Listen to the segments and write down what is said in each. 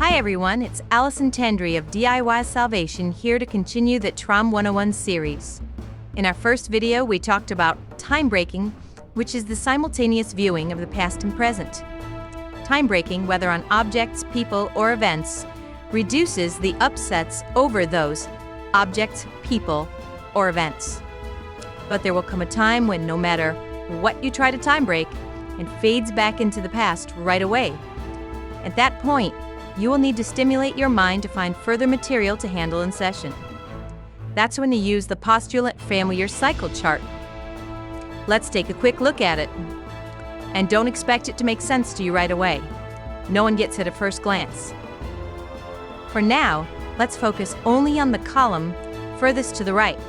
Hi everyone, it's Allison Tendry of DIY Salvation here to continue the TROM 101 series. In our first video, we talked about time breaking, which is the simultaneous viewing of the past and present. Time breaking, whether on objects, people, or events, reduces the upsets over those objects, people, or events. But there will come a time when no matter what you try to time break, it fades back into the past right away. At that point, you will need to stimulate your mind to find further material to handle in session. That's when you use the postulant failure cycle chart. Let's take a quick look at it. And don't expect it to make sense to you right away. No one gets it at first glance. For now, let's focus only on the column furthest to the right.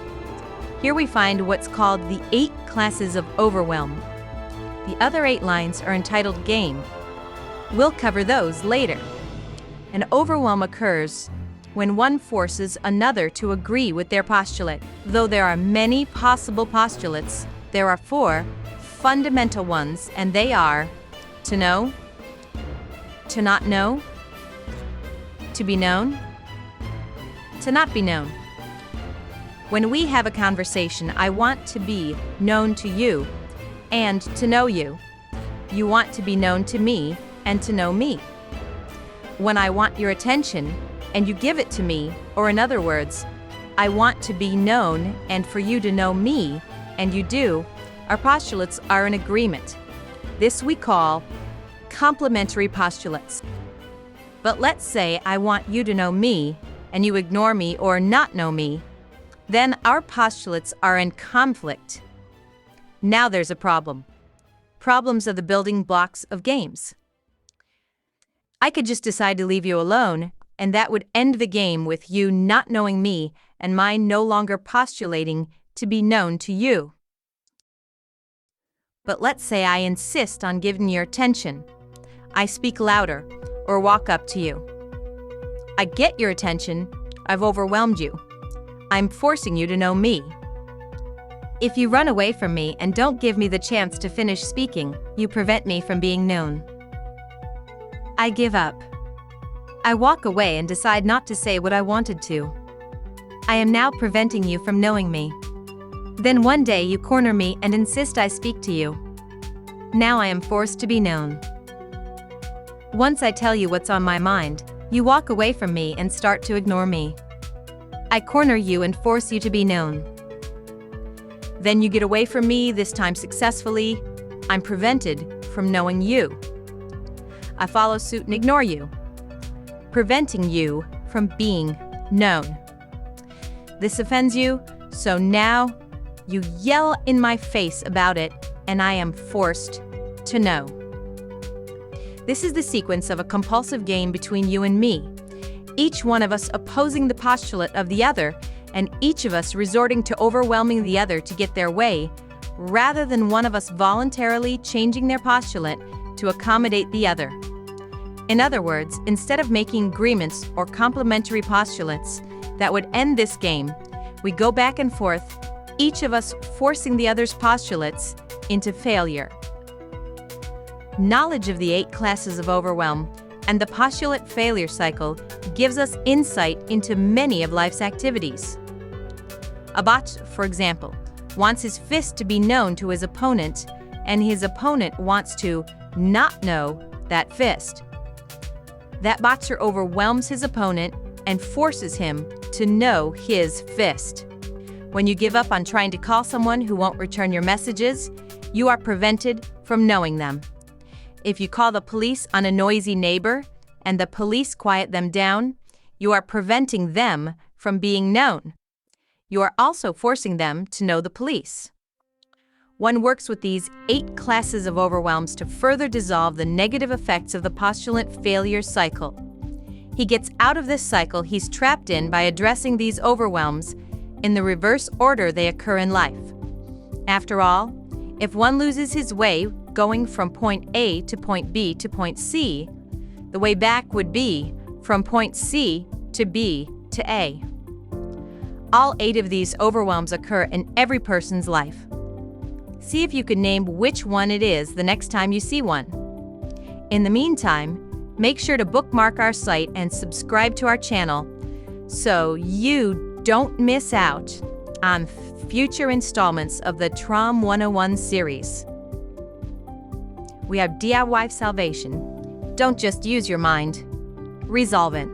Here we find what's called the 8 classes of Overwhelm. The other 8 lines are entitled Game. We'll cover those later. An overwhelm occurs when one forces another to agree with their postulate. Though there are many possible postulates, there are 4 fundamental ones, and they are to know, to not know, to be known, to not be known. When we have a conversation, I want to be known to you and to know you. You want to be known to me and to know me. When I want your attention and you give it to me, or in other words, I want to be known and for you to know me, and you do, our postulates are in agreement. This we call complementary postulates. But let's say I want you to know me and you ignore me or not know me, then our postulates are in conflict. Now there's a problem. Problems are the building blocks of games. I could just decide to leave you alone, and that would end the game with you not knowing me and mine no longer postulating to be known to you. But let's say I insist on giving your attention. I speak louder or walk up to you. I get your attention. I've overwhelmed you. I'm forcing you to know me. If you run away from me and don't give me the chance to finish speaking, you prevent me from being known. I give up. I walk away and decide not to say what I wanted to. I am now preventing you from knowing me. Then one day you corner me and insist I speak to you. Now I am forced to be known. Once I tell you what's on my mind, you walk away from me and start to ignore me. I corner you and force you to be known. Then you get away from me, this time successfully. I'm prevented from knowing you. I follow suit and ignore you, preventing you from being known. This offends you, so now you yell in my face about it, and I am forced to know. This is the sequence of a compulsive game between you and me, each one of us opposing the postulate of the other, and each of us resorting to overwhelming the other to get their way, rather than one of us voluntarily changing their postulate to accommodate the other. In other words, instead of making agreements or complementary postulates that would end this game, we go back and forth, each of us forcing the other's postulates into failure. Knowledge of the 8 classes of overwhelm and the postulate failure cycle gives us insight into many of life's activities. A bot, for example, wants his fist to be known to his opponent, and his opponent wants to not know that fist. That boxer overwhelms his opponent and forces him to know his fist. When you give up on trying to call someone who won't return your messages, you are prevented from knowing them. If you call the police on a noisy neighbor and the police quiet them down, you are preventing them from being known. You are also forcing them to know the police. One works with these 8 classes of overwhelms to further dissolve the negative effects of the postulant failure cycle. He gets out of this cycle he's trapped in by addressing these overwhelms in the reverse order they occur in life. After all, if one loses his way going from point A to point B to point C, the way back would be from point C to B to A. All 8 of these overwhelms occur in every person's life. See if you can name which one it is the next time you see one. In the meantime, Make sure to bookmark our site and subscribe to our channel so you don't miss out on future installments of the TROM 101 series. We have DIY salvation. Don't just use your mind, resolve it.